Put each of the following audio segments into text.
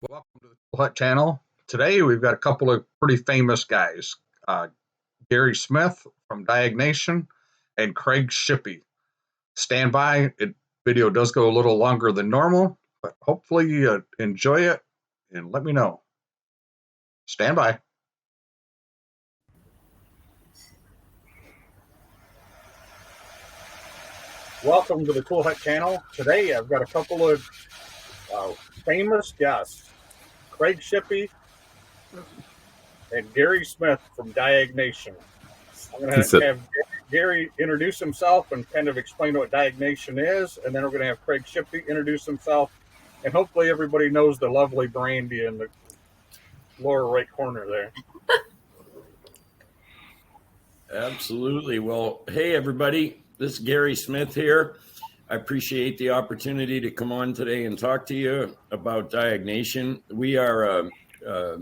Welcome to the Cool Hut channel. Today we've got a couple of pretty famous guys, Gary Smith from Diag Nation and Craig Shippy. Stand by. Video does go a little longer than normal, but hopefully you enjoy it and let me know. Stand by. Welcome to the Cool Hut channel. Today I've got a couple of famous guests. Craig Shippy and Gary Smith from Diag Nation. I'm going to have Gary introduce himself and kind of explain what Diag Nation is, and then we're going to have Craig Shippy introduce himself, and hopefully everybody knows the lovely Brandy in the lower right corner there. Absolutely. Well, hey, everybody. This is Gary Smith here. I appreciate the opportunity to come on today and talk to you about Diag Nation. We are a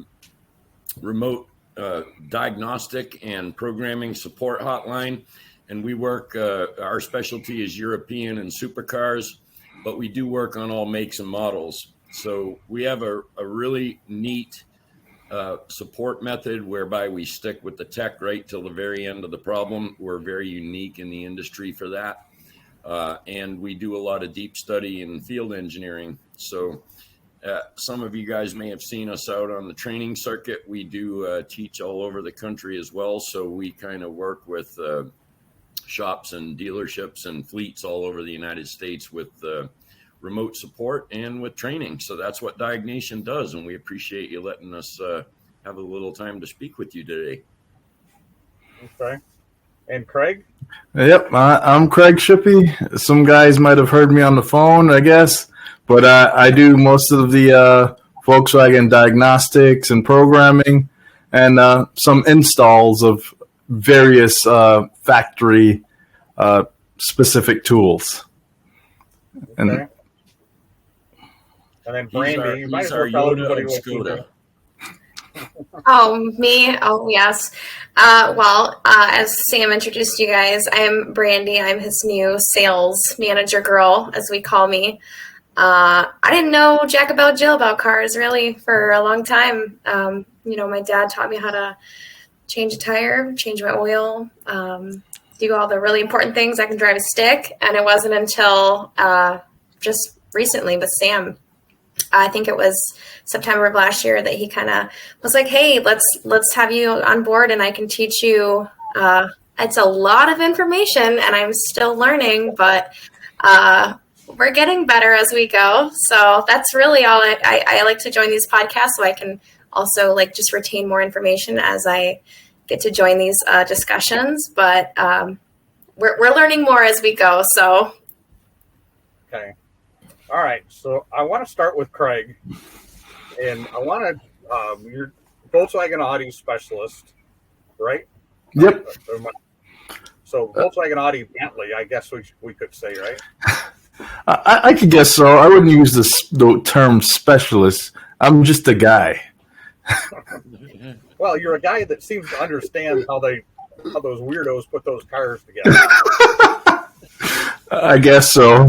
remote diagnostic and programming support hotline, and we work, our specialty is European and supercars, but we do work on all makes and models. So we have a really neat support method whereby we stick with the tech right till the very end of the problem. We're very unique in the industry for that. And we do a lot of deep study and field engineering. So some of you guys may have seen us out on the training circuit. We do teach all over the country as well. So we kind of work with shops and dealerships and fleets all over the United States with remote support and with training. So that's what Diag Nation does. And we appreciate you letting us have a little time to speak with you today. Okay. And Craig? Yep, I'm Craig Shippy. Some guys might have heard me on the phone, I guess, but I do most of the Volkswagen diagnostics and programming and some installs of various factory specific tools. Okay. And then Brandy, you might as well tell everybody what you do. Oh, me? Oh, yes. As Sam introduced you guys, I'm Brandy. I'm his new sales manager girl, as we call me. I didn't know jack about Jill about cars, really, for a long time. My dad taught me how to change a tire, change my oil, do all the really important things. I can drive a stick. And it wasn't until just recently with Sam, I think it was September of last year, that he kind of was like, hey, let's have you on board and I can teach you. It's a lot of information and I'm still learning, but we're getting better as we go. So that's really all. I like to join these podcasts so I can also just retain more information as I get to join these discussions. But we're learning more as we go. So. Okay. All right, so I want to start with Craig, and I want to, you're Volkswagen Audi specialist, right? Yep. So Volkswagen Audi Bentley, I guess we could say, right? I could guess so. I wouldn't use the term specialist. I'm just a guy. Well, you're a guy that seems to understand how those weirdos put those cars together. I guess so.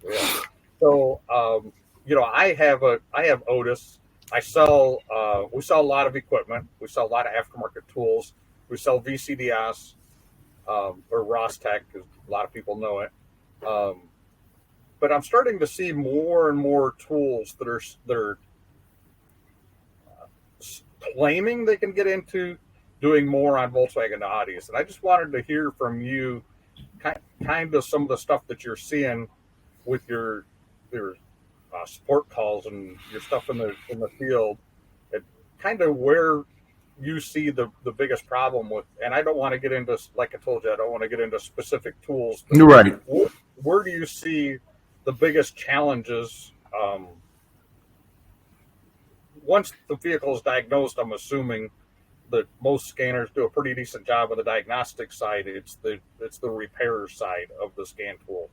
Yeah. So, I have Otis. We sell a lot of equipment. We sell a lot of aftermarket tools. We sell VCDS, or Rostec, because a lot of people know it. But I'm starting to see more and more tools that are claiming they can get into doing more on Volkswagen Audis. And I just wanted to hear from you kind of some of the stuff that you're seeing with your support calls and your stuff in the field, and kind of where you see the biggest problem with. And I don't want to get into, like I told you, I don't want to get into specific tools. You're right. Where do you see the biggest challenges? Once the vehicle is diagnosed, I'm assuming that most scanners do a pretty decent job on the diagnostic side. It's the repair side of the scan tool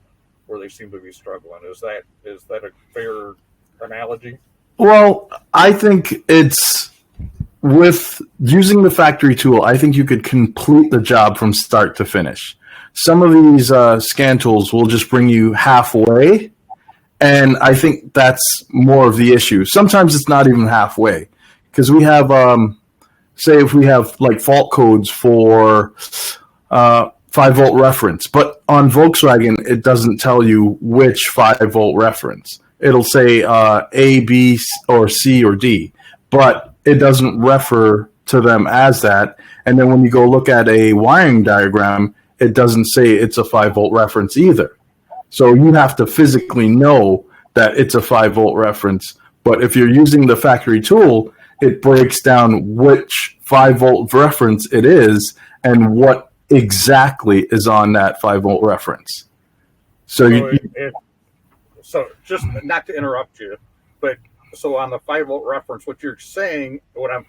where they seem to be struggling. Is that a fair analogy? Well, I think it's with using the factory tool, I think you could complete the job from start to finish. Some of these scan tools will just bring you halfway, And I think that's more of the issue. Sometimes it's not even halfway, because we have, say, if we have like fault codes for 5-volt reference, but on Volkswagen it doesn't tell you which 5-volt reference. It'll say A, B, or C, or D, but it doesn't refer to them as that. And then when you go look at a wiring diagram, it doesn't say it's a 5-volt reference either. So you have to physically know that it's a 5-volt reference. But if you're using the factory tool, it breaks down which 5-volt reference it is and what exactly is on that 5-volt reference. So just not to interrupt you, but so on the 5-volt reference, what you're saying, what I'm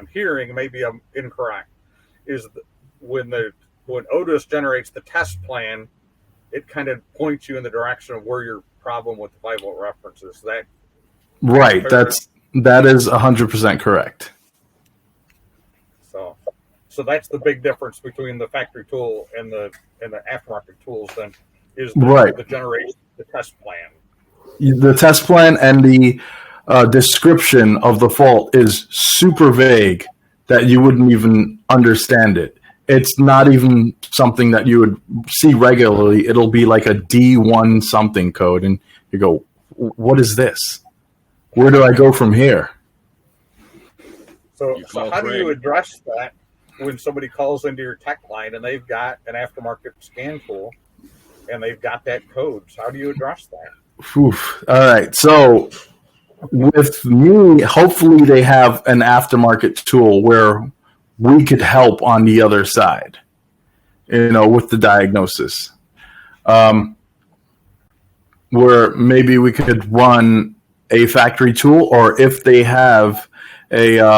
hearing, maybe I'm incorrect, is when Otis generates the test plan, it kind of points you in the direction of where your problem with the 5-volt reference is. That right? That is 100% correct. So that's the big difference between the factory tool and the aftermarket tools. Then is the generation, the test plan. The test plan and the description of the fault is super vague that you wouldn't even understand it. It's not even something that you would see regularly. It'll be like a D1 something code, and you go, what is this? Where do I go from here? So how do you address that when somebody calls into your tech line and they've got an aftermarket scan tool and they've got that code? So how do you address that? Oof. All right. So with me, hopefully they have an aftermarket tool where we could help on the other side, with the diagnosis. Where maybe we could run a factory tool, or if they have an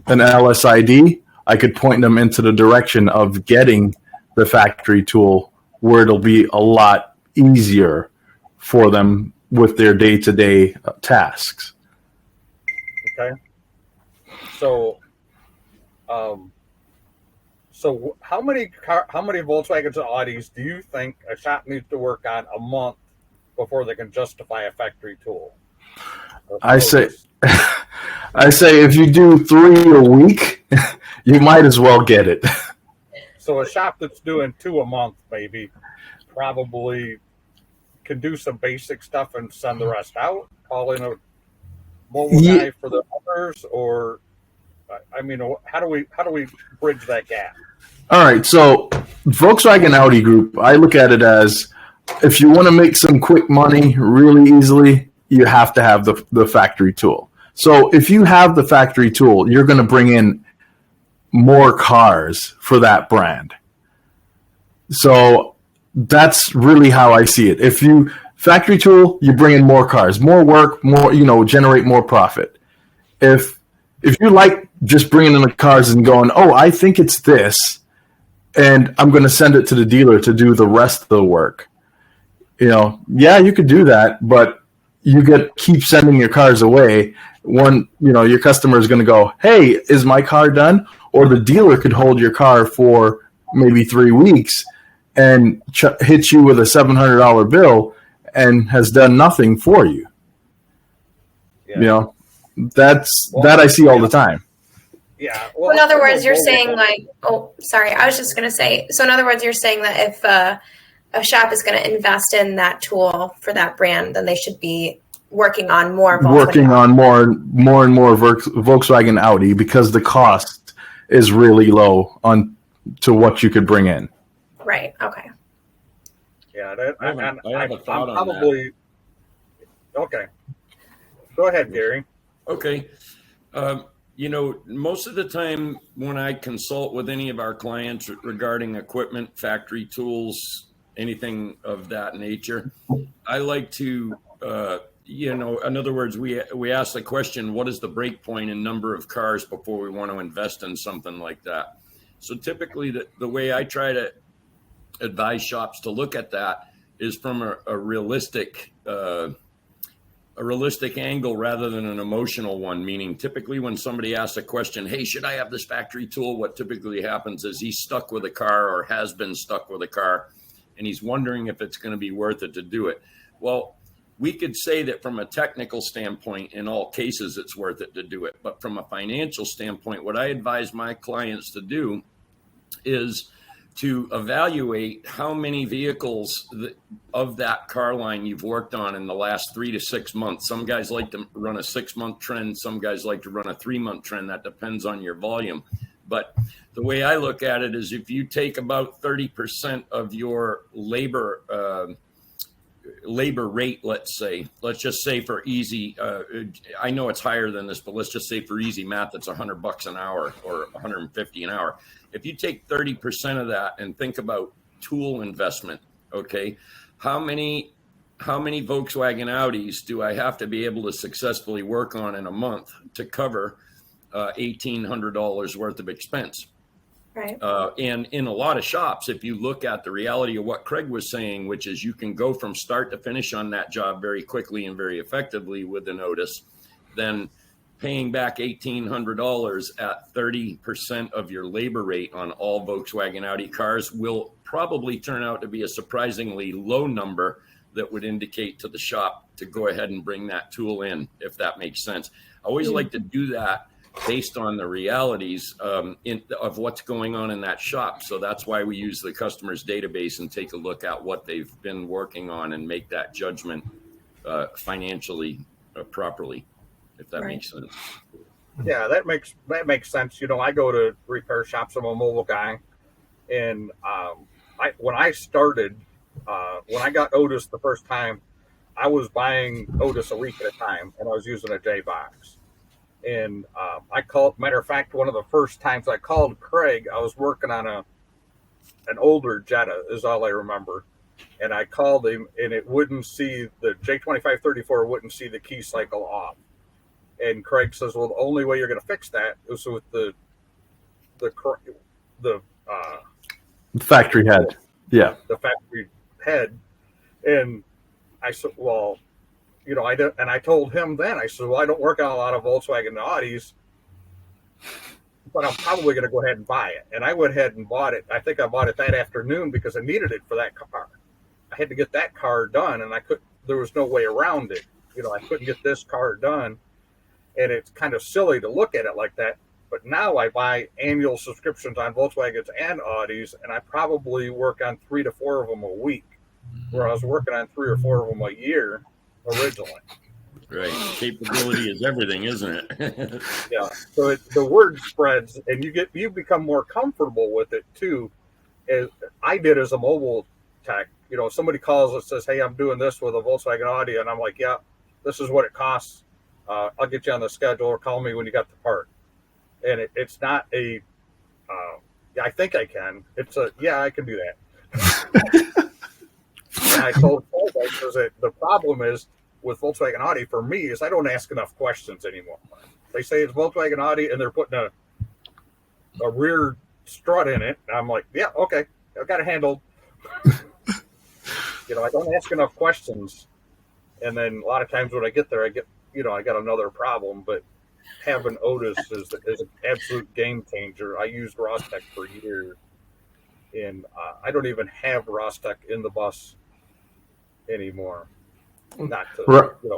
LSID, I could point them into the direction of getting the factory tool, where it'll be a lot easier for them with their day-to-day tasks. Okay. So how many Volkswagens and Audis do you think a shop needs to work on a month before they can justify a factory tool? I say if you do 3 a week, you might as well get it. So a shop that's doing 2 a month maybe probably can do some basic stuff and send the rest out, call in a mobile guy for the others, or how do we bridge that gap? All right, so Volkswagen Audi Group, I look at it as, if you want to make some quick money really easily, you have to have the factory tool. So if you have the factory tool, you're going to bring in more cars for that brand. So that's really how I see it. If you factory tool, you bring in more cars, more work, more, generate more profit. If you like just bringing in the cars and going, oh, I think it's this, and I'm going to send it to the dealer to do the rest of the work. Yeah, you could do that, but you keep sending your cars away. Your customer is going to go, hey, is my car done? Or the dealer could hold your car for maybe 3 weeks and hit you with a $700 bill and has done nothing for you. Yeah. That I see all the time. Yeah. Well, in other words, you're saying I was just going to say, so in other words, you're saying that if a shop is going to invest in that tool for that brand, then they should be working on more and more Volkswagen Audi, because the cost is really low on to what you could bring in. Right. Okay. Yeah. I have a thought on that. Okay. Go ahead, Gary. Okay. Most of the time when I consult with any of our clients regarding equipment, factory tools, anything of that nature, I like to, in other words, we ask the question, what is the break point in number of cars before we want to invest in something like that? So typically the way I try to advise shops to look at that is from a realistic angle rather than an emotional one, meaning typically when somebody asks a question, hey, should I have this factory tool? What typically happens is he's stuck with a car or has been stuck with a car, and he's wondering if it's going to be worth it to do it. Well, we could say that from a technical standpoint, in all cases, it's worth it to do it. But from a financial standpoint, what I advise my clients to do is to evaluate how many vehicles of that car line you've worked on in the last 3 to 6 months. Some guys like to run a 6-month trend. Some guys like to run a 3-month trend. That depends on your volume. But the way I look at it is if you take about 30% of your labor rate, let's just say for easy, I know it's higher than this, but let's just say for easy math, it's $100 an hour or $150 an hour. If you take 30% of that and think about tool investment, okay, how many Volkswagen Audis do I have to be able to successfully work on in a month to cover $1,800 worth of expense? Right. And in a lot of shops, if you look at the reality of what Craig was saying, which is you can go from start to finish on that job very quickly and very effectively with the notice, then paying back $1,800 at 30% of your labor rate on all Volkswagen Audi cars will probably turn out to be a surprisingly low number that would indicate to the shop to go ahead and bring that tool in, if that makes sense. I always like to do that based on the realities of what's going on in that shop. So that's why we use the customer's database and take a look at what they've been working on and make that judgment financially properly, if that makes sense. Yeah, that makes sense. You know, I go to repair shops. I'm a mobile guy, and when I started, when I got Otis the first time, I was buying Otis a week at a time, and I was using a J box. And I called. Matter of fact, one of the first times I called Craig, I was working on an older Jetta, is all I remember. And I called him, and it wouldn't see the J2534 wouldn't see the key cycle off. And Craig says, "Well, the only way you're going to fix that is with the factory head." Yeah, the factory head." And I said, "Well, you know, I told him then, I said, well, I don't work on a lot of Volkswagen Audis, but I'm probably going to go ahead and buy it." And I went ahead and bought it. I think I bought it that afternoon because I needed it for that car. I had to get that car done, and there was no way around it. You know, I couldn't get this car done. And it's kind of silly to look at it like that. But now I buy annual subscriptions on Volkswagens and Audis, and I probably work on 3 to 4 of them a week, where I was working on 3 or 4 of them a year originally. Right. Capability is everything, isn't it? Yeah. So the word spreads, and you become more comfortable with it too. As I did as a mobile tech. You know, if somebody calls and says, "Hey, I'm doing this with a Volkswagen Audi," and I'm like, "Yeah, this is what it costs. I'll get you on the schedule, or call me when you got the part." And it's not a, I think I can. It's a, yeah, I can do that. And I told Paul that the problem is with Volkswagen Audi for me is I don't ask enough questions anymore. They say it's Volkswagen Audi and they're putting a rear strut in it. I'm like, yeah, okay, I've got it handled. You know, I don't ask enough questions. And then a lot of times when I get there, I got another problem. But having Otis is an absolute game changer. I used Rostec for years, and I don't even have Rostec in the bus anymore. Not to,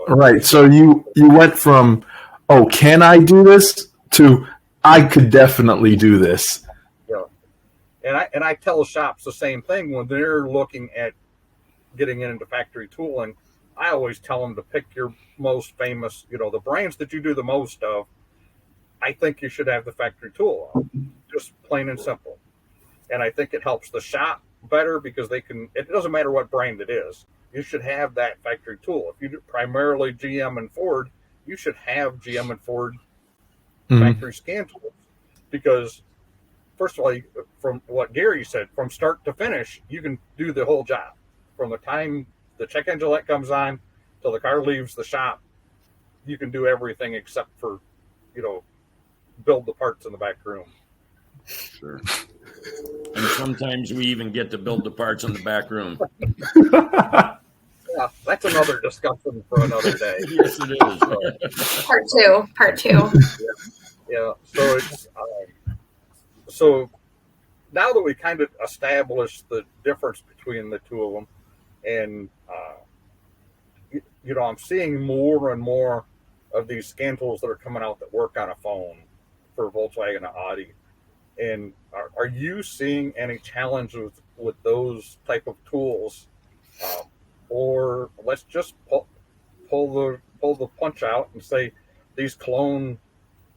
right. So you went from, "Oh, can I do this?" to, "I could definitely do this." Yeah, and I tell shops the same thing when they're looking at getting into factory tooling. I always tell them to pick your most famous, the brands that you do the most of. I think you should have the factory tool on, just plain and simple. And I think it helps the shop better because it doesn't matter what brand it is. You should have that factory tool. If you do primarily GM and Ford, you should have GM and Ford factory scan tools. Because, first of all, from what Gary said, from start to finish, you can do the whole job. From the time the check engine light comes on till the car leaves the shop, you can do everything except for, build the parts in the back room. Sure. And sometimes we even get to build the parts in the back room. Yeah, that's another discussion for another day. Yes, it is. Part two. Yeah. So it's so now that we kind of established the difference between the two of them, and I'm seeing more and more of these scan tools that are coming out that work on a phone for Volkswagen and Audi. And are you seeing any challenges with those type of tools, or let's just pull the punch out and say these clone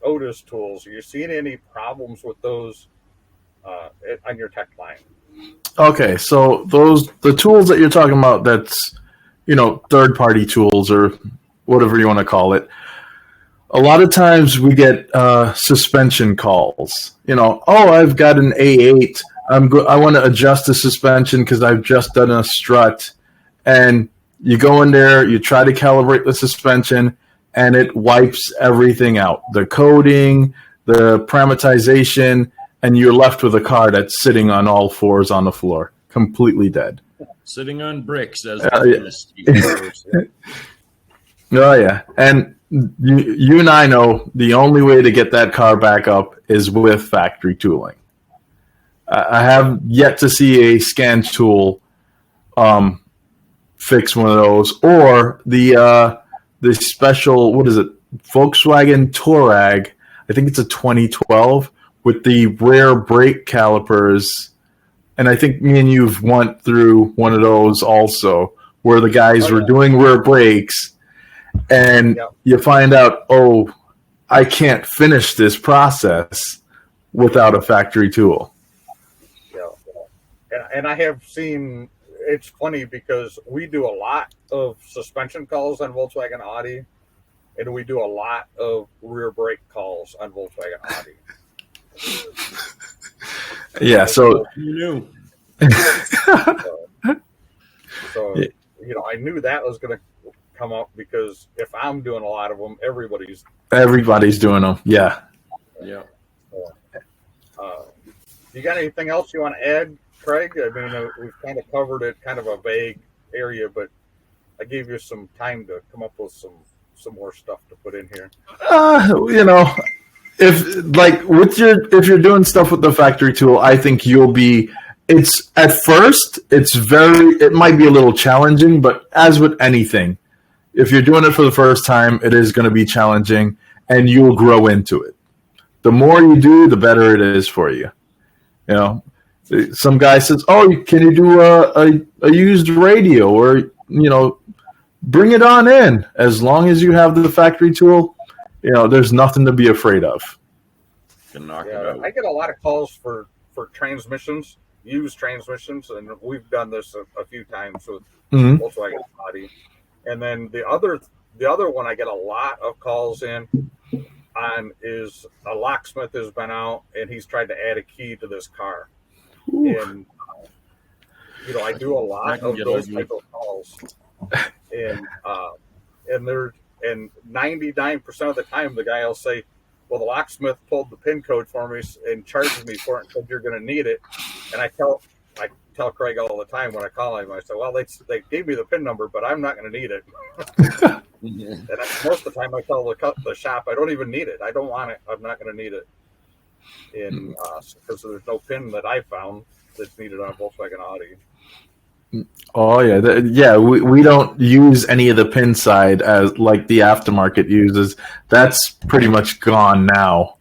Otis tools? Are you seeing any problems with those on your tech line? Okay, so the tools that you're talking about, that's third-party tools or whatever you want to call it. A lot of times we get suspension calls. I've got an A8. I want to adjust the suspension because I've just done a strut. And you go in there, you try to calibrate the suspension, and it wipes everything out. The coating, the parameterization, and you're left with a car that's sitting on all fours on the floor, completely dead. Sitting on bricks, as Oh, yeah. And you and I know the only way to get that car back up is with factory tooling. I have yet to see a scan tool fix one of those, or the special, what is it, Volkswagen Touareg, I think it's a 2012, with the rear brake calipers. And I think me and you've went through one of those also, where the guys were doing rear brakes, and you find out, I can't finish this process without a factory tool. Yeah. And I have seen, it's funny because we do a lot of suspension calls on Volkswagen Audi, and we do a lot of rear brake calls on Volkswagen Audi. Yeah, so you knew. So I knew that was going to come up because if I'm doing a lot of them, everybody's doing them. Yeah. Yeah. You got anything else you want to add, Craig? I mean, we've kind of covered it, kind of a vague area, but I gave you some time to come up with some more stuff to put in here. If you're doing stuff with the factory tool, I think it's at first, it might be a little challenging, but as with anything, if you're doing it for the first time, it is going to be challenging and you'll grow into it. The more you do, the better it is for you. Some guy says, can you do a used radio, or, bring it on in. As long as you have the factory tool, there's nothing to be afraid of. Can knock it out. I get a lot of calls for transmissions, used transmissions, and we've done this a few times with Volkswagen Audi. And then the other one I get a lot of calls in on is a locksmith has been out and he's tried to add a key to this car. Ooh. And I do a lot of those type of calls, and 99% of the time the guy will say, well, the locksmith pulled the PIN code for me and charged me for it and said you're going to need it. And I tell Craig all the time when I call him, I say, well, they gave me the PIN number, but I'm not going to need it. And most of the time I tell the shop I don't even need it. I don't want it. I'm not going to need it. And because there's no PIN that I found that's needed on Volkswagen Audi. Oh yeah, we don't use any of the pin side as like the aftermarket uses. That's pretty much gone now.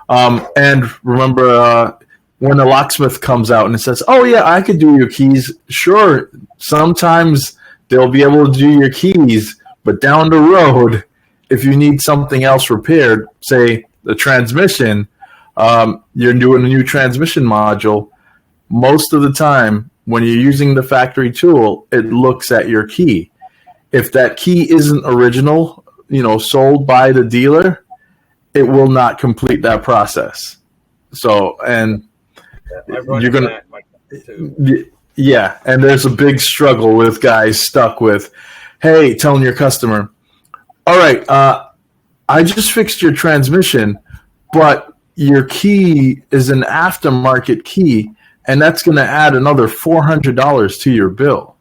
And remember when the locksmith comes out and it says, "Oh yeah, I could do your keys." Sure, sometimes they'll be able to do your keys, but down the road, if you need something else repaired, say the transmission, you're doing a new transmission module. Most of the time, when you're using the factory tool, it looks at your key. If that key isn't original, sold by the dealer, it will not complete that process. So, and you're going to, yeah, and there's a big struggle with guys stuck with, hey, telling your customer, all right, I just fixed your transmission, but your key is an aftermarket key, and that's going to add another $400 to your bill.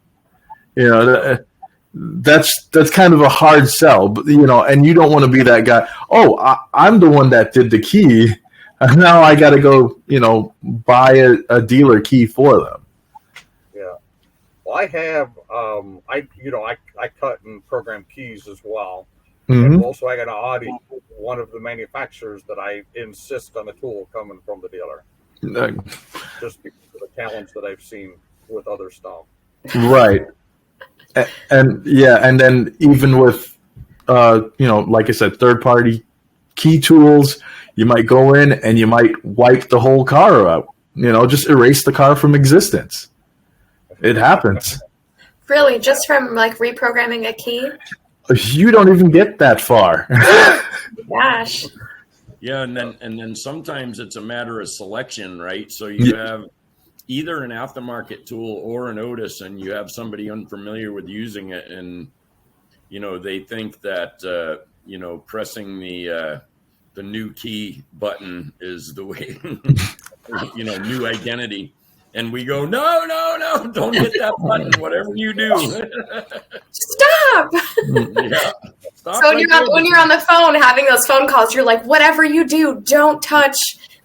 That's kind of a hard sell, but, and you don't want to be that guy. Oh, I'm the one that did the key, and now I got to go, buy a dealer key for them. Yeah. Well, I have I cut and program keys as well. And Mm-hmm. also I got to audit one of the manufacturers that I insist on the tool coming from the dealer, just because of the challenge that I've seen with other stuff. Right. And yeah, and then even with like I said, third party key tools, you might go in and you might wipe the whole car out. Just erase the car from existence. It happens. Really, just from like reprogramming a key? You don't even get that far. Gosh. Yeah, and then sometimes it's a matter of selection, right? So you have either an aftermarket tool or an Otis, and you have somebody unfamiliar with using it, and they think that pressing the new key button is the way, new identity. And we go, no, don't hit that button, whatever you do. Stop. Yeah. Stop So when you're on the phone having those phone calls, you're like, whatever you do, don't touch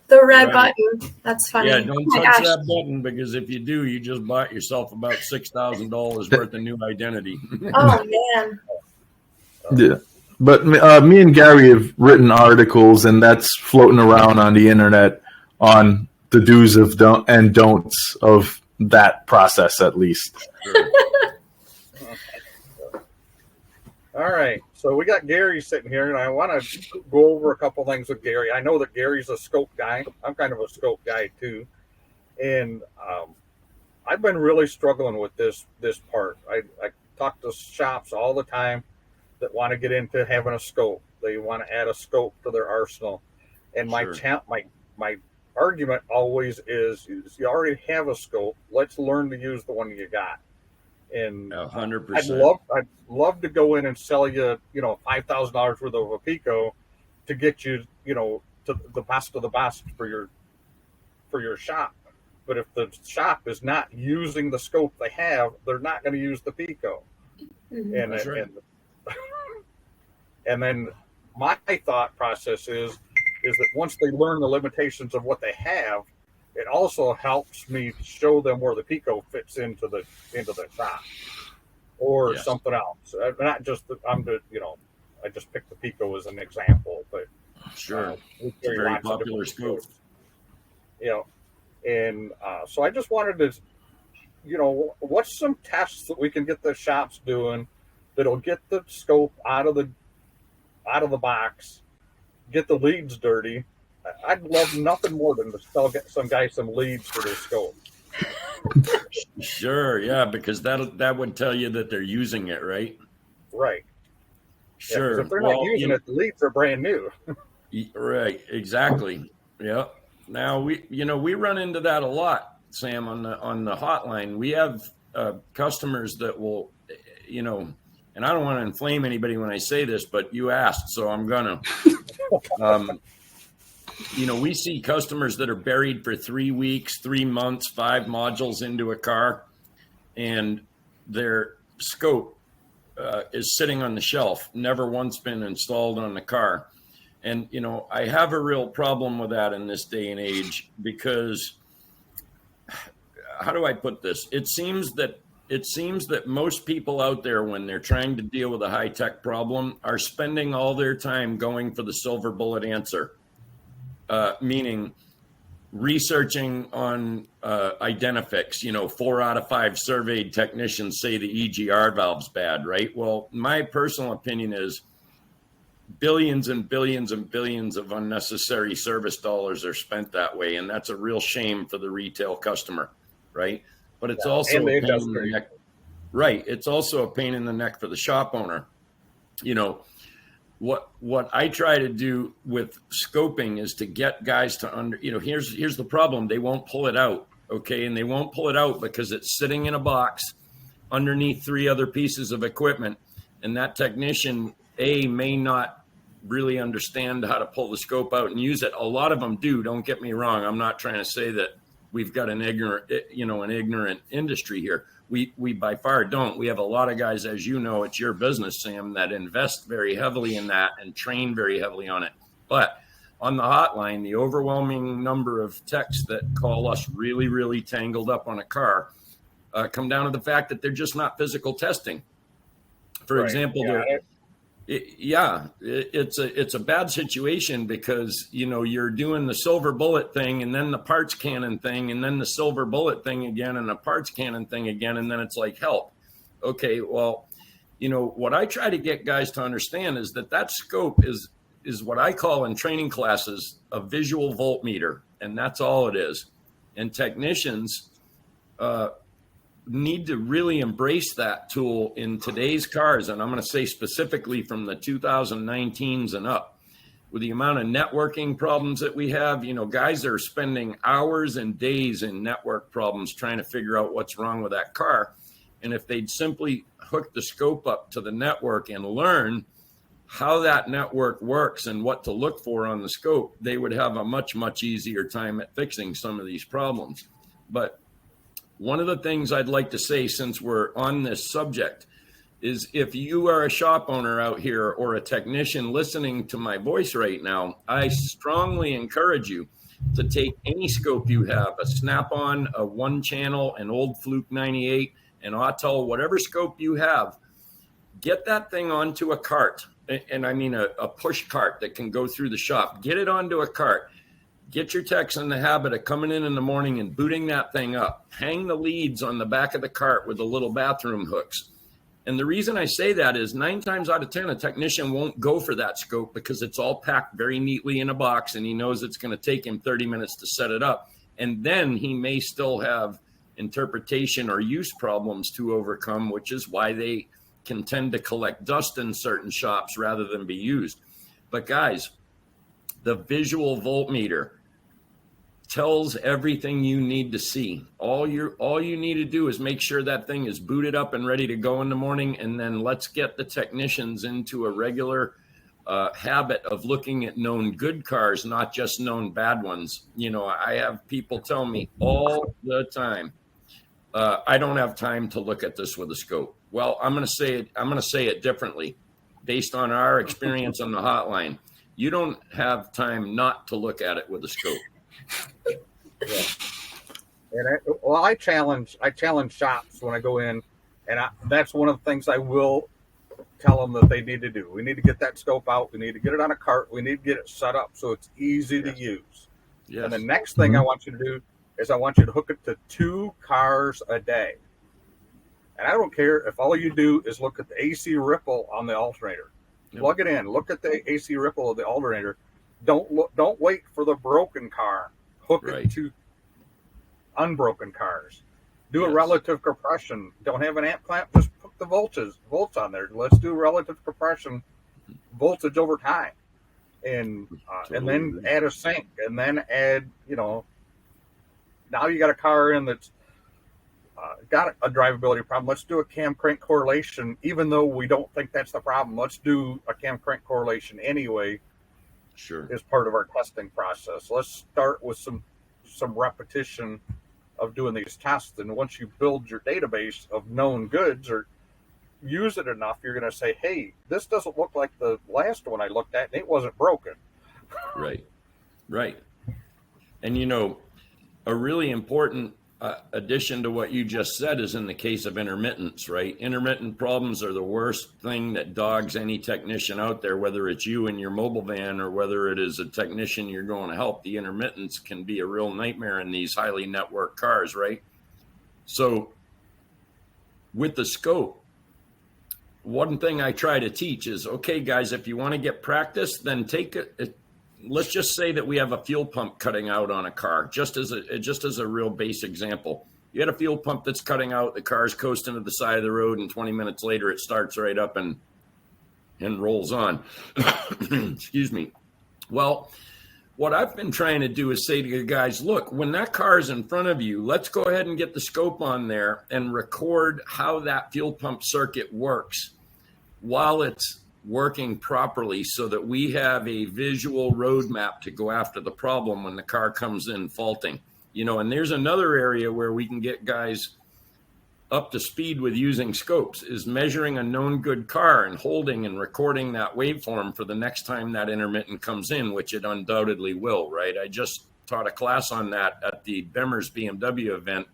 the red button. That's funny. Yeah, don't touch that button, because if you do, you just bought yourself about $6,000 worth of new identity. Oh, man. Yeah. But me and Gary have written articles, and that's floating around on the internet on the do's and don'ts of that process, at least. Sure. All right, so we got Gary sitting here, and I want to go over a couple things with Gary. I know that Gary's a scope guy. I'm kind of a scope guy too, and I've been really struggling with this part. I talk to shops all the time that want to get into having a scope. They want to add a scope to their arsenal, and my argument always is you already have a scope. Let's learn to use the one you got. And 100%. I'd love to go in and sell you, $5,000 worth of a Pico to get you, to the best of the best for your shop. But if the shop is not using the scope they have, they're not going to use the Pico. Mm-hmm. That's right. And then my thought process is that once they learn the limitations of what they have, it also helps me show them where the Pico fits into the shop or something else. Not just I just picked the Pico as an example, but sure, it's a very popular scope. And so I just wanted to, what's some tests that we can get the shops doing that'll get the scope out of the box, get the leads dirty. I'd love nothing more than to get some guy some leads for their scope. Sure, yeah, because that would tell you that they're using it, right? Right. Sure. Yeah, if they're not using it, the leads are brand new. Right. Exactly. Yeah. Now we run into that a lot, Sam, on the hotline. We have customers that will, and I don't want to inflame anybody when I say this, but you asked, so I'm gonna. We see customers that are buried for 3 weeks, 3 months, 5 modules into a car, and their scope is sitting on the shelf, never once been installed on the car. And, I have a real problem with that in this day and age, because how do I put this? It seems that most people out there, when they're trying to deal with a high-tech problem, are spending all their time going for the silver bullet answer. Meaning researching on Identifix, 4 out of 5 surveyed technicians say the EGR valve's bad, right? Well, my personal opinion is billions and billions and billions of unnecessary service dollars are spent that way, and that's a real shame for the retail customer, right? But it's also a pain in the neck. Right. It's also a pain in the neck for the shop owner. What I try to do with scoping is to get guys to here's the problem. They won't pull it out. Okay. And they won't pull it out because it's sitting in a box underneath 3 other pieces of equipment. And that technician, may not really understand how to pull the scope out and use it. A lot of them do. Don't get me wrong. I'm not trying to say that we've got an ignorant industry here. We by far don't. We have a lot of guys, as you know, it's your business, Sam, that invest very heavily in that and train very heavily on it. But on the hotline, the overwhelming number of techs that call us really, really tangled up on a car, come down to the fact that they're just not physical testing. For example, it's a bad situation because, you know, you're doing the silver bullet thing and then the parts cannon thing and then the silver bullet thing again and the parts cannon thing again. And then it's like, help. Okay, well, you know, what I try to get guys to understand is that scope is what I call in training classes a visual voltmeter. And that's all it is. And technicians need to really embrace that tool in today's cars. And I'm going to say specifically from the 2019s and up, with the amount of networking problems that we have, you know, guys are spending hours and days in network problems trying to figure out what's wrong with that car. And if they'd simply hook the scope up to the network and learn how that network works and what to look for on the scope, they would have a much, much easier time at fixing some of these problems. But one of the things I'd like to say, since we're on this subject, is if you are a shop owner out here or a technician listening to my voice right now, I strongly encourage you to take any scope you have, a Snap-on, a one channel, an old Fluke 98, an Autel, whatever scope you have, get that thing onto a cart. And I mean a push cart that can go through the shop. Get it onto a cart. Get your techs in the habit of coming in the morning and booting that thing up. Hang the leads on the back of the cart with the little bathroom hooks. And the reason I say that is 9 times out of 10, a technician won't go for that scope because it's all packed very neatly in a box and he knows it's going to take him 30 minutes to set it up. And then he may still have interpretation or use problems to overcome, which is why they can tend to collect dust in certain shops rather than be used. But guys, the visual voltmeter tells everything you need to see. All you need to do is make sure that thing is booted up and ready to go in the morning, and then let's get the technicians into a regular habit of looking at known good cars, not just known bad ones. You know, I have people tell me all the time, I don't have time to look at this with a scope. Well, I'm going to say it differently based on our experience on the hotline. You don't have time not to look at it with a scope. Yeah. And I challenge shops when I go in, and that's one of the things I will tell them that they need to do. We need to get that scope out. We need to get it on a cart. We need to get it set up so it's easy to use. Yes. And the next thing I want you to do is I want you to hook it to 2 cars a day. And I don't care if all you do is look at the AC ripple on the alternator. Yep. Plug it in. Look at the AC ripple of the alternator. Don't wait for the broken car. Hook it to unbroken cars. Do a relative compression. Don't have an amp clamp. Just put the volts on there. Let's do relative compression, voltage over time, and then add a sync, and then add. You know, now you got a car in that's got a drivability problem. Let's do a cam crank correlation, even though we don't think that's the problem. Let's do a cam crank correlation anyway. Sure. As part of our testing process. Let's start with some repetition of doing these tests. And once you build your database of known goods or use it enough, you're going to say, hey, this doesn't look like the last one I looked at and it wasn't broken. Right. And, you know, a really important addition to what you just said is in the case of intermittents, right? Intermittent problems are the worst thing that dogs any technician out there, whether it's you in your mobile van or whether it is a technician you're going to help. The intermittents can be a real nightmare in these highly networked cars, right? So with the scope, one thing I try to teach is, okay, guys, if you want to get practice, then take it. Let's just say that we have a fuel pump cutting out on a car, just as a real base example. You had a fuel pump that's cutting out, the car's coasting to the side of the road, and 20 minutes later it starts right up and rolls on. Excuse me. Well, what I've been trying to do is say to you guys, look, when that car is in front of you, let's go ahead and get the scope on there and record how that fuel pump circuit works while it's working properly so that we have a visual roadmap to go after the problem when the car comes in faulting. You know, and there's another area where we can get guys up to speed with using scopes is measuring a known good car and holding and recording that waveform for the next time that intermittent comes in, which it undoubtedly will, right? I just taught a class on that at the Bemmers BMW event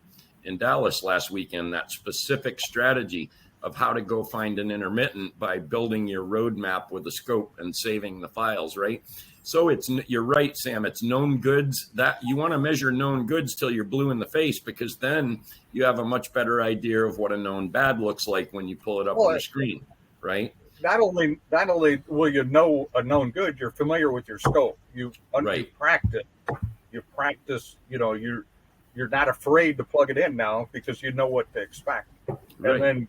in Dallas last weekend, that specific strategy of how to go find an intermittent by building your roadmap with a scope and saving the files, right? So you're right, Sam, it's known goods. That you want to measure known goods till you're blue in the face, because then you have a much better idea of what a known bad looks like when you pull it up on the screen, right? Not only will you know a known good, you're familiar with your scope. You practice. You practice. You're not afraid to plug it in now because you know what to expect. Right. And then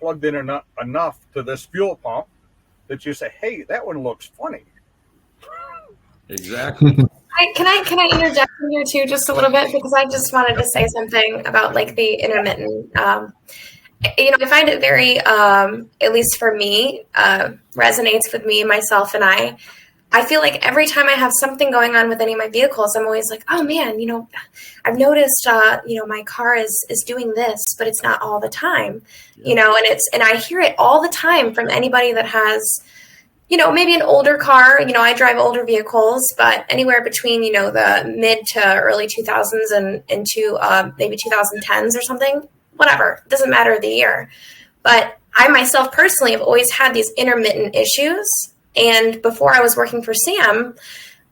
plugged in enough to this fuel pump that you say, "Hey, that one looks funny." Exactly. Can I interject in here too, just a little bit, because I just wanted to say something about like the intermittent. I find it very, at least for me, resonates with me, myself, and I. I feel like every time I have something going on with any of my vehicles, I'm always like, oh man, I've noticed, my car is doing this, but it's not all the time, and I hear it all the time from anybody that has, maybe an older car. I drive older vehicles, but anywhere between, the mid to early 2000s and into maybe 2010s or something, whatever, it doesn't matter the year. But I myself personally have always had these intermittent issues. And before I was working for Sam,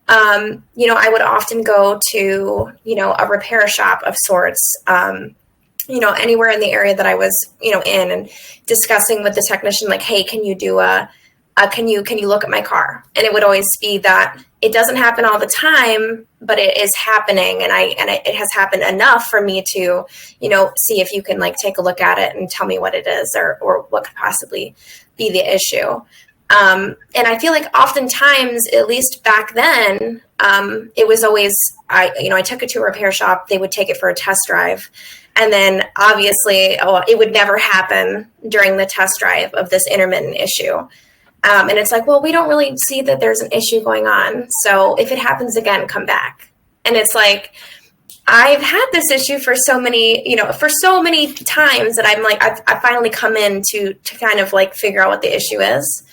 I would often go to, a repair shop of sorts, anywhere in the area that I was, in, and discussing with the technician, like, hey, can you do can you look at my car? And it would always be that it doesn't happen all the time, but it is happening. And it has happened enough for me to, see if you can like take a look at it and tell me what it is or what could possibly be the issue. And I feel like oftentimes, at least back then, it was always, I took it to a repair shop, they would take it for a test drive. And then obviously, it would never happen during the test drive of this intermittent issue. And it's like, well, we don't really see that there's an issue going on. So if it happens again, come back. And it's like, I've had this issue for so many times that I'm like, I've finally come in to kind of like figure out what the issue is.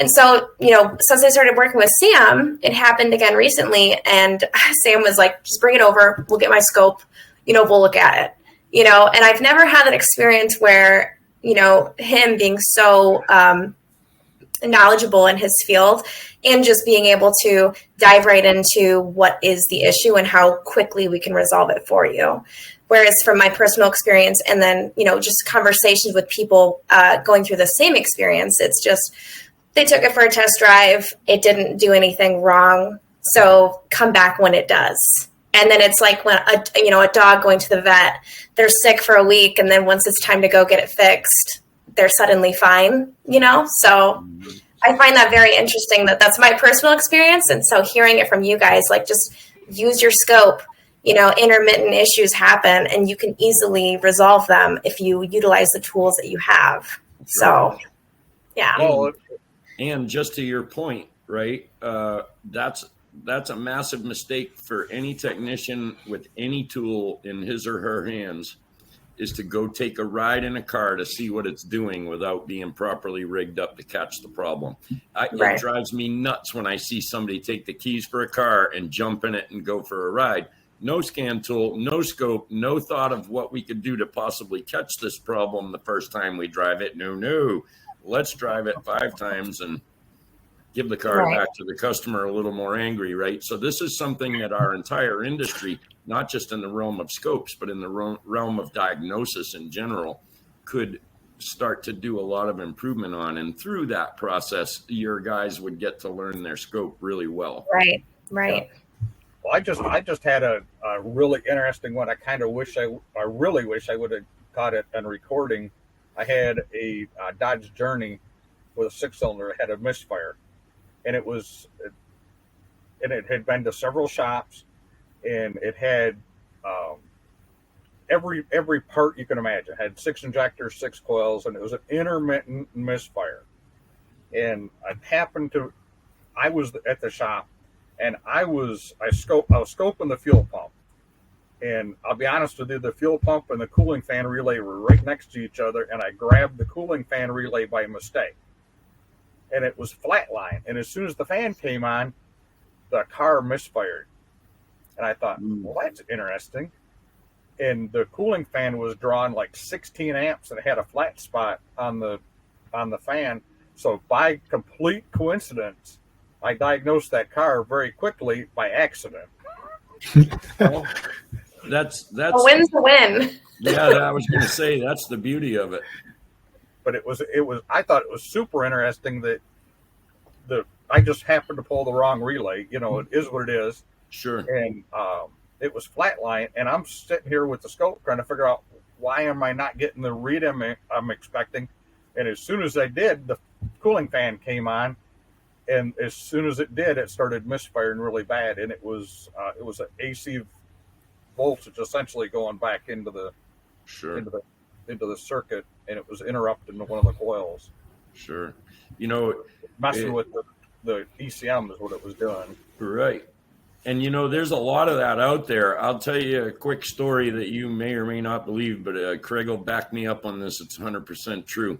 And so, since I started working with Sam, it happened again recently. And Sam was like, just bring it over. We'll get my scope. We'll look at it. And I've never had that experience where, him being so knowledgeable in his field and just being able to dive right into what is the issue and how quickly we can resolve it for you. Whereas from my personal experience and then, just conversations with people going through the same experience, it's just, they took it for a test drive. It didn't do anything wrong. So come back when it does. And then it's like when a dog going to the vet, they're sick for a week. And then once it's time to go get it fixed, they're suddenly fine, So I find that very interesting that's my personal experience. And so hearing it from you guys, like just use your scope, intermittent issues happen and you can easily resolve them if you utilize the tools that you have. So, yeah. Well, and just to your point, right? That's a massive mistake for any technician with any tool in his or her hands, is to go take a ride in a car to see what it's doing without being properly rigged up to catch the problem. It drives me nuts when I see somebody take the keys for a car and jump in it and go for a ride. No scan tool, no scope, no thought of what we could do to possibly catch this problem the first time we drive it. No. Let's drive it 5 times and give the car back to the customer a little more angry, right? So this is something that our entire industry, not just in the realm of scopes, but in the realm of diagnosis in general, could start to do a lot of improvement on. And through that process, your guys would get to learn their scope really well. Right. Yeah. Well, I just had a really interesting one. I really wish I would have caught it on recording. I had a Dodge Journey with a 6-cylinder. It had a misfire, and it had been to several shops, and it had every part you can imagine. It had 6 injectors, 6 coils, and it was an intermittent misfire. And I was at the shop, and I was scoping the fuel pump. And I'll be honest with you, the fuel pump and the cooling fan relay were right next to each other, and I grabbed the cooling fan relay by mistake. And it was flatline. And as soon as the fan came on, the car misfired. And I thought, well, that's interesting. and the cooling fan was drawing like 16 amps and it had a flat spot on the fan. So by complete coincidence, I diagnosed that car very quickly by accident. Well, that's A win's a win. yeah. I was going to say that's the beauty of it. But it was I thought it was super interesting that I just happened to pull the wrong relay. You know, it is what it is. Sure. And it was flatline, and I'm sitting here with the scope trying to figure out why am I not getting the read I'm expecting. And as soon as I did, the cooling fan came on, and as soon as it did, it started misfiring really bad, and it was an AC voltage essentially going back into the into the circuit, and it was interrupting one of the coils. Sure. You know, messing with the ECM is what it was doing. Right. And, you know, there's a lot of that out there. I'll tell you a quick story that you may or may not believe, but Craig will back me up on this. It's 100% true.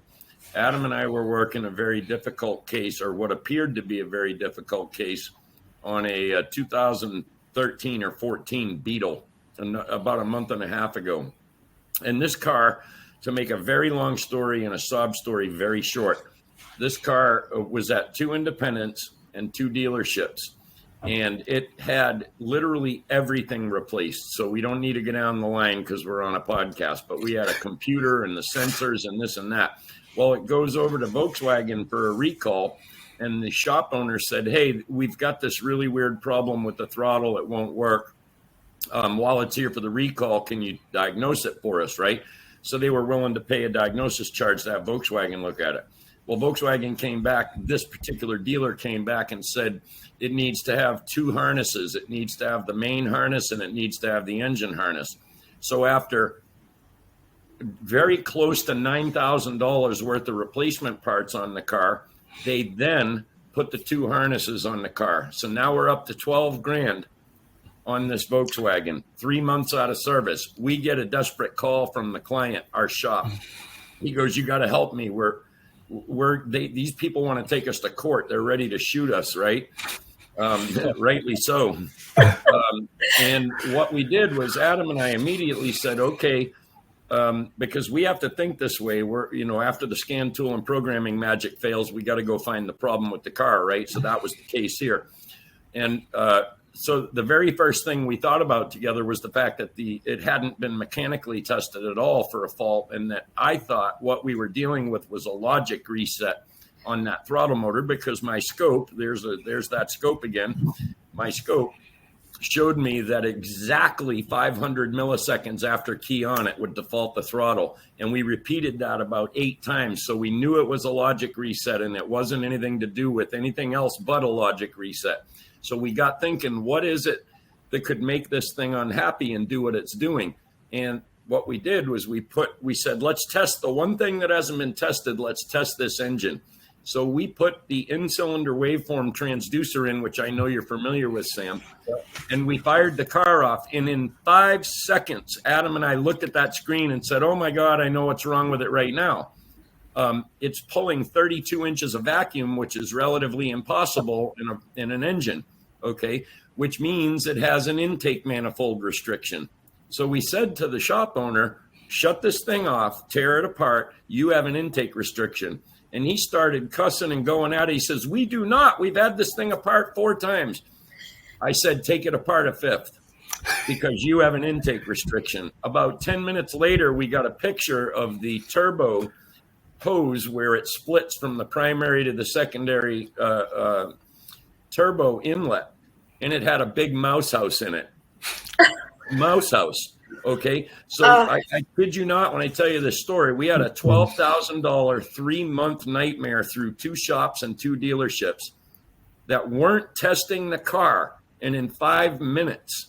Adam and I were working a very difficult case, or what appeared to be a very difficult case, on a 2013 or 14 Beetle about a month and a half ago. And this car, to make a very long story and a sob story very short, this car was at 2 independents and 2 dealerships. And it had literally everything replaced. So we don't need to get down the line because we're on a podcast, but we had a computer and the sensors and this and that. Well, it goes over to Volkswagen for a recall, and the shop owner said, hey, we've got this really weird problem with the throttle. It won't work. While it's here for the recall, can you diagnose it for us, right? So they were willing to pay a diagnosis charge to have Volkswagen look at it. Well, Volkswagen came back, this particular dealer came back and said it needs to have 2 harnesses. It needs to have the main harness and it needs to have the engine harness. So after very close to $9,000 worth of replacement parts on the car, they then put the 2 harnesses on the car. So now we're up to 12 grand on this Volkswagen, 3 months out of service. We get a desperate call from the client, our shop. He goes, you got to help me. These people want to take us to court. They're ready to shoot us, right? Rightly so. And what we did was Adam and I immediately said, okay, because we have to think this way. We're, you know, after the scan tool and programming magic fails, we got to go find the problem with the car, right? So that was the case here. And so the very first thing we thought about together was the fact that it hadn't been mechanically tested at all for a fault, and that I thought what we were dealing with was a logic reset on that throttle motor, because my scope, there's that scope again, my scope showed me that exactly 500 milliseconds after key on it would default the throttle. And we repeated that about 8 times. So we knew it was a logic reset, and it wasn't anything to do with anything else but a logic reset. So we got thinking, what is it that could make this thing unhappy and do what it's doing? And what we did was we said, let's test the one thing that hasn't been tested. Let's test this engine. So we put the in-cylinder waveform transducer in, which I know you're familiar with, Sam, and we fired the car off. And in 5 seconds, Adam and I looked at that screen and said, oh my God, I know what's wrong with it right now. It's pulling 32 inches of vacuum, which is relatively impossible in an engine, okay, which means it has an intake manifold restriction. So we said to the shop owner, shut this thing off, tear it apart. You have an intake restriction. And he started cussing and going at it. He says, we do not. We've had this thing apart 4 times. I said, take it apart a 5th because you have an intake restriction. About 10 minutes later, we got a picture of the turbo hose where it splits from the primary to the secondary turbo inlet. And it had a big mouse house in it. Mouse house. Okay. So I kid you not when I tell you this story, we had a $12,000 3-month nightmare through 2 shops and 2 dealerships that weren't testing the car. And in 5 minutes,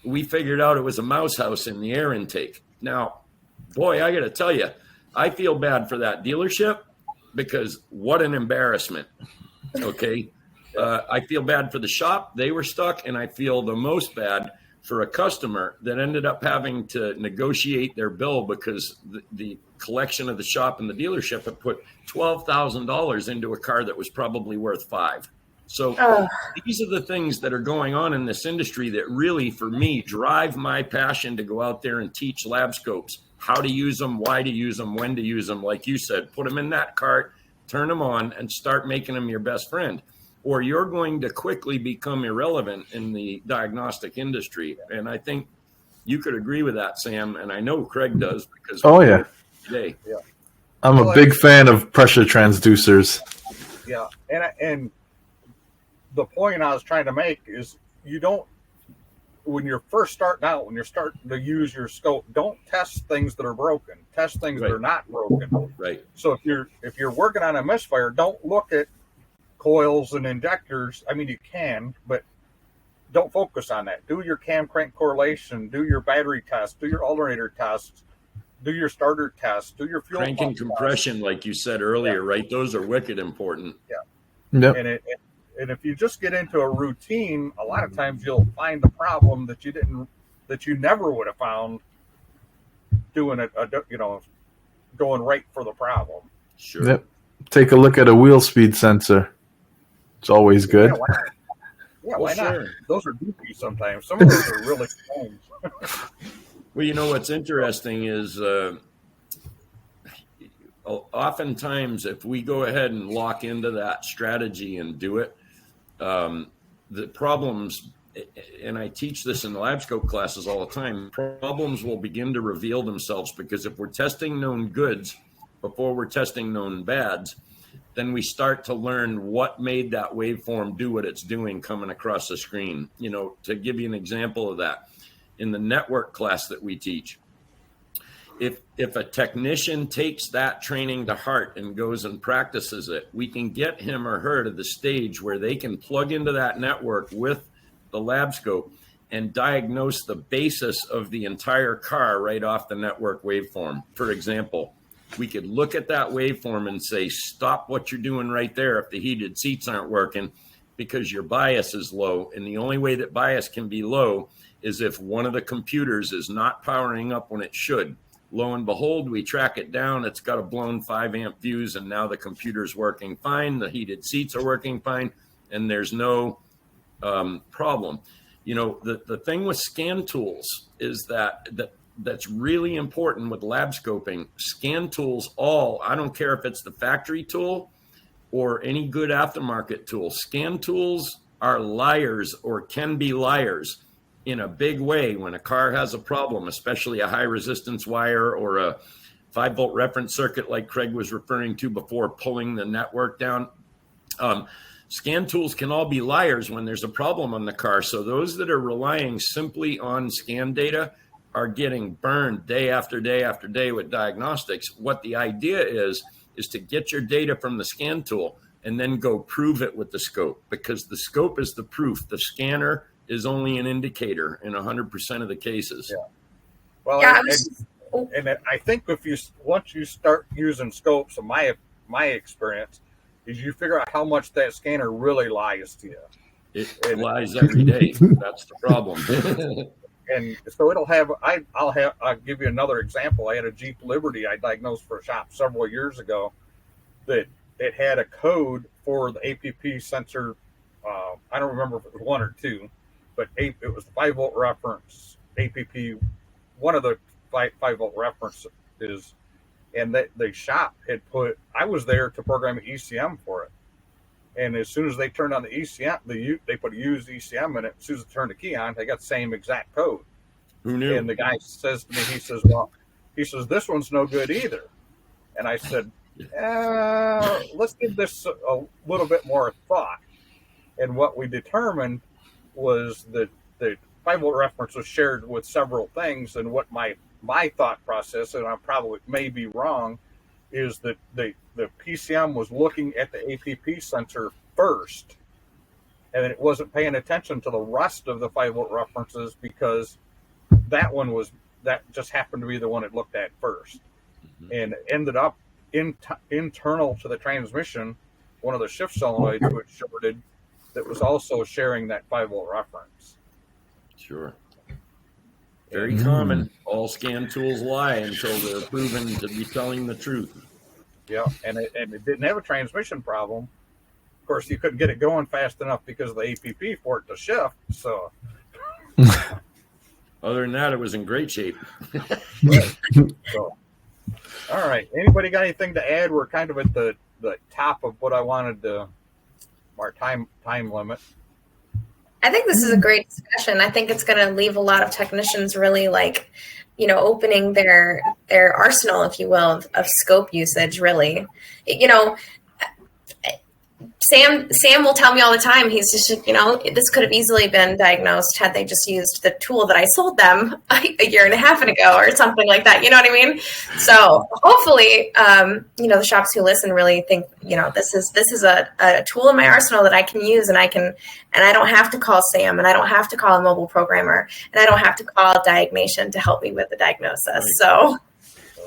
we figured out it was a mouse house in the air intake. Now, boy, I got to tell you, I feel bad for that dealership because what an embarrassment. Okay. I feel bad for the shop. They were stuck. And I feel the most bad for a customer that ended up having to negotiate their bill because the collection of the shop and the dealership had put $12,000 into a car that was probably worth $5,000. So these are the things that are going on in this industry that really, for me, drive my passion to go out there and teach lab scopes, how to use them, why to use them, when to use them. Like you said, put them in that cart, turn them on, and start making them your best friend, or you're going to quickly become irrelevant in the diagnostic industry. And I think you could agree with that, Sam, and I know Craig does, because today. Yeah. I'm a big fan of pressure transducers. Yeah, and the point I was trying to make is you don't, when you're first starting out, when you're starting to use your scope, don't test things that are broken. Test things that are not broken. Right. So if you're working on a misfire, don't look at coils and injectors. I mean, you can, but don't focus on that. Do your cam crank correlation. Do your battery test. Do your alternator tests. Do your starter test. Do your fuel crank and compression, test. Like you said earlier, right? Those are wicked important. Yeah. Yep. And if you just get into a routine, a lot of times you'll find the problem that you never would have found doing it, going right for the problem. Sure. Yep. Take a look at a wheel speed sensor. It's always good. Yeah, why not? Those are goofy sometimes. Some of those are really strange. Well, you know what's interesting is oftentimes if we go ahead and lock into that strategy and do it, the problems, and I teach this in the lab scope classes all the time, problems will begin to reveal themselves, because if we're testing known goods before we're testing known bads, then we start to learn what made that waveform do what it's doing coming across the screen. You know, to give you an example of that, in the network class that we teach, if a technician takes that training to heart and goes and practices it, we can get him or her to the stage where they can plug into that network with the lab scope and diagnose the basis of the entire car right off the network waveform. For example, we could look at that waveform and say, stop what you're doing right there if the heated seats aren't working, because your bias is low. And the only way that bias can be low is if one of the computers is not powering up when it should. Lo and behold, we track it down. It's got a blown 5-amp fuse, and now the computer's working fine. The heated seats are working fine, and there's no problem. You know, the thing with scan tools is that's really important with lab scoping. Scan tools I don't care if it's the factory tool or any good aftermarket tool. Scan tools are liars, or can be liars, in a big way when a car has a problem, especially a high resistance wire or a 5-volt reference circuit like Craig was referring to before, pulling the network down. Scan tools can all be liars when there's a problem on the car. So those that are relying simply on scan data are getting burned day after day after day with diagnostics. What the idea is to get your data from the scan tool and then go prove it with the scope, because the scope is the proof. The scanner is only an indicator in 100% of the cases. Yeah. Well, and I think once you start using scopes, in my experience, is you figure out how much that scanner really lies to you. It lies every day. That's the problem. And so I'll give you another example. I had a Jeep Liberty I diagnosed for a shop several years ago that it had a code for the APP sensor. I don't remember if it was 1 or 2, but it was the 5-volt reference APP. One of the 5-volt references, and the shop had I was there to program an ECM for it. And as soon as they turned on the ECM, they put a used ECM in it. As soon as they turned the key on, they got the same exact code. Who knew? And the guy says to me, he says, this one's no good either. And I said, let's give this a little bit more thought. And what we determined was that the 5-volt reference was shared with several things. And what my thought process, and I probably may be wrong, is that the PCM was looking at the APP sensor first, and it wasn't paying attention to the rest of the 5-volt references, because that just happened to be the one it looked at first. Mm-hmm. And it ended up internal to the transmission, one of the shift solenoids which shorted, that was also sharing that 5-volt reference. Sure. Very common. All scan tools lie until they're proven to be telling the truth. Yeah, and it didn't have a transmission problem. course, you couldn't get it going fast enough because of the APP for it to shift. So, Other than that, it was in great shape. so all right. Anybody got anything to add? We're kind of at the top of what I wanted to, our time limit. I think this is a great discussion. I think it's going to leave a lot of technicians really like, opening their arsenal, if you will, of scope usage. Really, Sam will tell me all the time. He's just, this could have easily been diagnosed had they just used the tool that I sold them a year and a half ago or something like that. You know what I mean? So hopefully, the shops who listen really think, this is a tool in my arsenal that I can use, and I don't have to call Sam, and I don't have to call a mobile programmer, and I don't have to call Diag Nation to help me with the diagnosis. Right. So.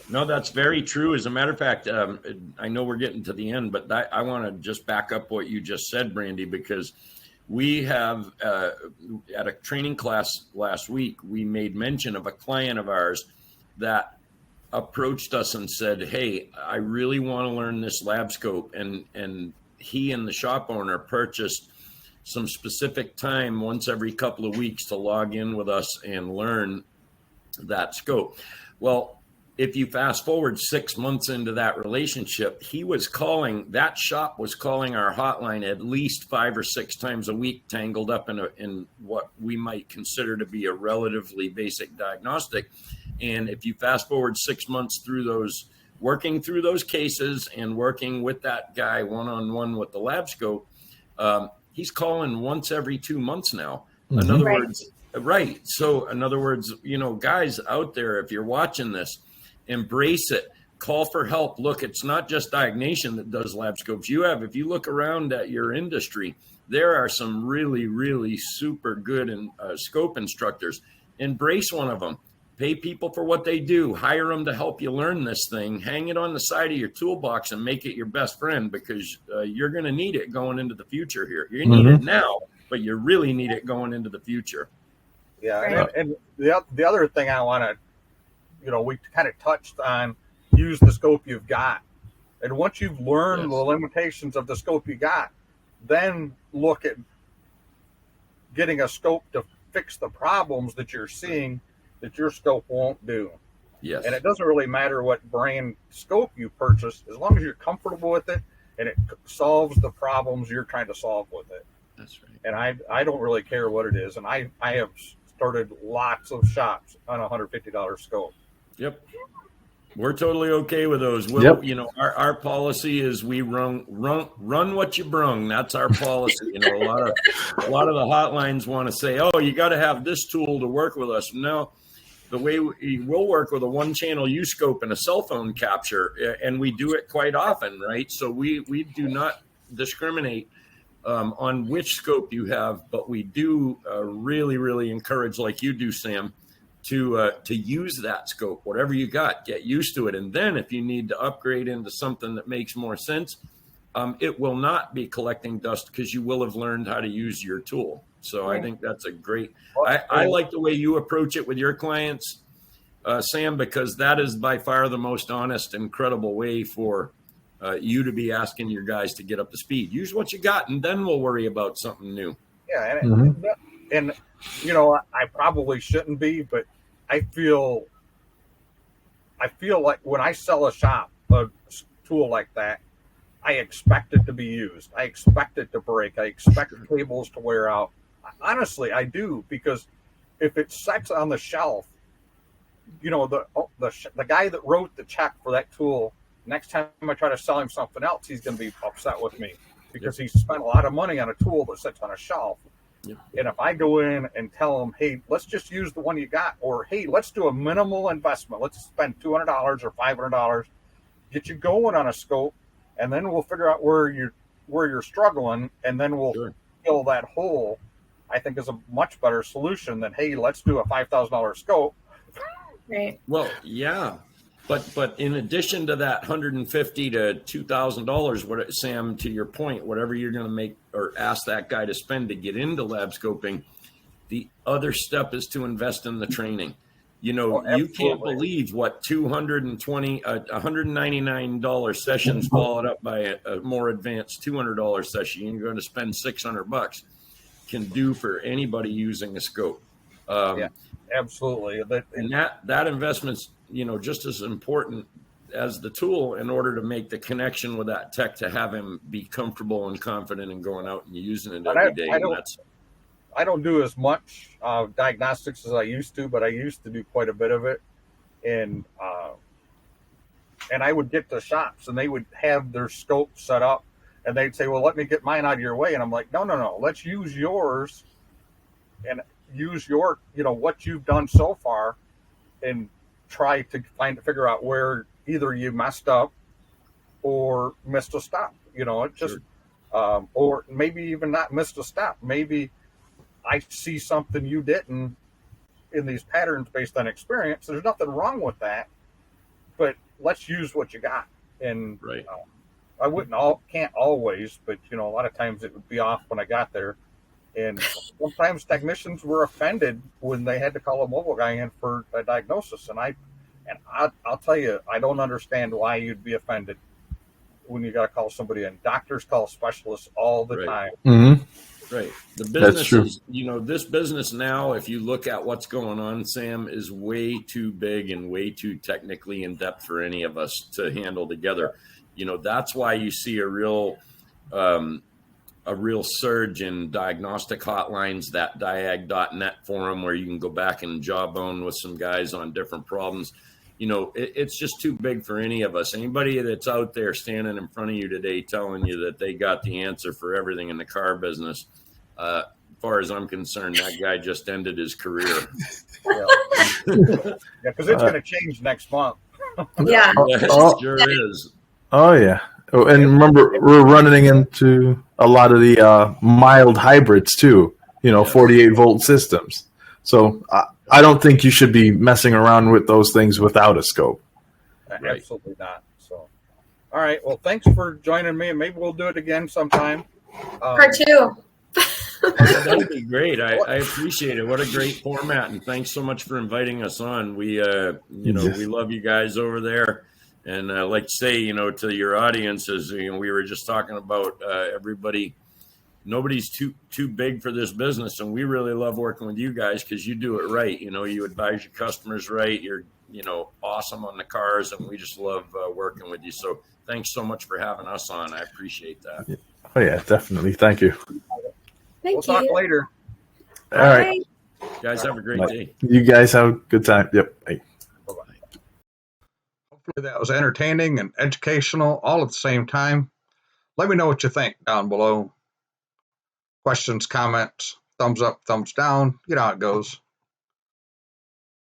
No, that's very true. As a matter of fact, I know we're getting to the end, but I want to just back up what you just said, Brandy, because we have at a training class last week, we made mention of a client of ours that approached us and said, hey, I really want to learn this lab scope. And he and the shop owner purchased some specific time once every couple of weeks to log in with us and learn that scope. Well, if you fast forward 6 months into that relationship, that shop was calling our hotline at least 5 or 6 times a week, tangled up in what we might consider to be a relatively basic diagnostic. And if you fast forward 6 months through working through those cases and working with that guy one-on-one with the lab scope, he's calling once every 2 months now. Mm-hmm. In other words, right. So in other words, guys out there, if you're watching this, embrace it. Call for help. Look, it's not just Diag Nation that does lab scopes. If you look around at your industry, there are some really, really super good scope instructors. Embrace one of them. Pay people for what they do. Hire them to help you learn this thing. Hang it on the side of your toolbox and make it your best friend, because you're going to need it going into the future here. You need it now, but you really need it going into the future. Yeah, right. And the other thing I want to, we kind of touched on, use the scope you've got. And once you've learned the limitations of the scope you got, then look at getting a scope to fix the problems that you're seeing that your scope won't do. Yes. And it doesn't really matter what brand scope you purchase, as long as you're comfortable with it and it solves the problems you're trying to solve with it. That's right. And I don't really care what it is. And I have started lots of shops on a $150 scope. Yep. We're totally okay with those. Our policy is we run what you brung. That's our policy. A lot of the hotlines want to say, oh, you got to have this tool to work with us. No, the way we'll work with a one-channel U-scope and a cell phone capture, and we do it quite often, right? So we do not discriminate on which scope you have, but we do really, really encourage, like you do, Sam, to use that scope. Whatever you got, get used to it. And then if you need to upgrade into something that makes more sense, it will not be collecting dust because you will have learned how to use your tool. So I think that's a great, I like the way you approach it with your clients, Sam, because that is by far the most honest and credible way for you to be asking your guys to get up to speed. Use what you got, and then we'll worry about something new. Yeah. And I probably shouldn't be, but I feel like when I sell a shop a tool like that, I expect it to be used. I expect it to break. I expect cables to wear out. Honestly, I do, because if it sits on the shelf, the guy that wrote the check for that tool, next time I try to sell him something else, he's going to be upset with me because he spent a lot of money on a tool that sits on a shelf. Yep. And if I go in and tell them, hey, let's just use the one you got, or hey, let's do a minimal investment. Let's spend $200 or $500, get you going on a scope, and then we'll figure out where you're struggling, and then we'll fill that hole. I think is a much better solution than, hey, let's do a $5,000 scope. Right. Well, yeah. But in addition to that $150 to $2,000, Sam, to your point, whatever you're going to make or ask that guy to spend to get into lab scoping, the other step is to invest in the training. You know, Oh, you can't absolutely. believe what $199 sessions followed up by a more advanced $200 session. You're going to spend $600 can do for anybody using a scope. Yeah, absolutely. And that investment's, you know, just as important as the tool in order to make the connection with that tech to have him be comfortable and confident in going out and using it every day. I don't do as much diagnostics as I used to, but I used to do quite a bit of it. And I would get to shops and they would have their scope set up and they'd say, well, let me get mine out of your way. And I'm like, no, let's use yours and use your, you know, what you've done so far and try to figure out where either you messed up or missed a step. You know, it just, or maybe even not missed a step. Maybe I see something you didn't in these patterns based on experience. There's nothing wrong with that, but let's use what you got. And I can't always, but you know, a lot of times it would be off when I got there. And sometimes technicians were offended when they had to call a mobile guy in for a diagnosis. And I'll tell you, I don't understand why you'd be offended when you got to call somebody in. Doctors call specialists all the time. Mm-hmm. Right. The business is, you know, this business now, if you look at what's going on, Sam, is way too big and way too technically in depth for any of us to handle together. You know, that's why you see a real surge in diagnostic hotlines, that diag.net forum where you can go back and jawbone with some guys on different problems. You know, it's just too big for any of us. Anybody that's out there standing in front of you today telling you that they got the answer for everything in the car business, as far as I'm concerned, that guy just ended his career. Yeah, because it's going to change next month. Yeah. It sure is. Oh, yeah. Oh, and remember, we're running into a lot of the mild hybrids, too, you know, 48-volt systems. So I don't think you should be messing around with those things without a scope. Absolutely not. So, all right. Well, thanks for joining me. Maybe we'll do it again sometime. Part two. That'd be great. I appreciate it. What a great format, and thanks so much for inviting us on. We, we love you guys over there, and I like to say, you know, to your audiences, you know, we were just talking about everybody. Nobody's too big for this business, and we really love working with you guys because you do it right. You know, you advise your customers right. You're, you know, awesome on the cars, and we just love working with you. So thanks so much for having us on. I appreciate that. Oh yeah, definitely. Thank you. We'll talk later. All right. Guys, have a great day. You guys have a good time. Yep. Bye. Bye-bye. Hopefully that was entertaining and educational all at the same time. Let me know what you think down below. Questions, comments, thumbs up, thumbs down. You know how it goes.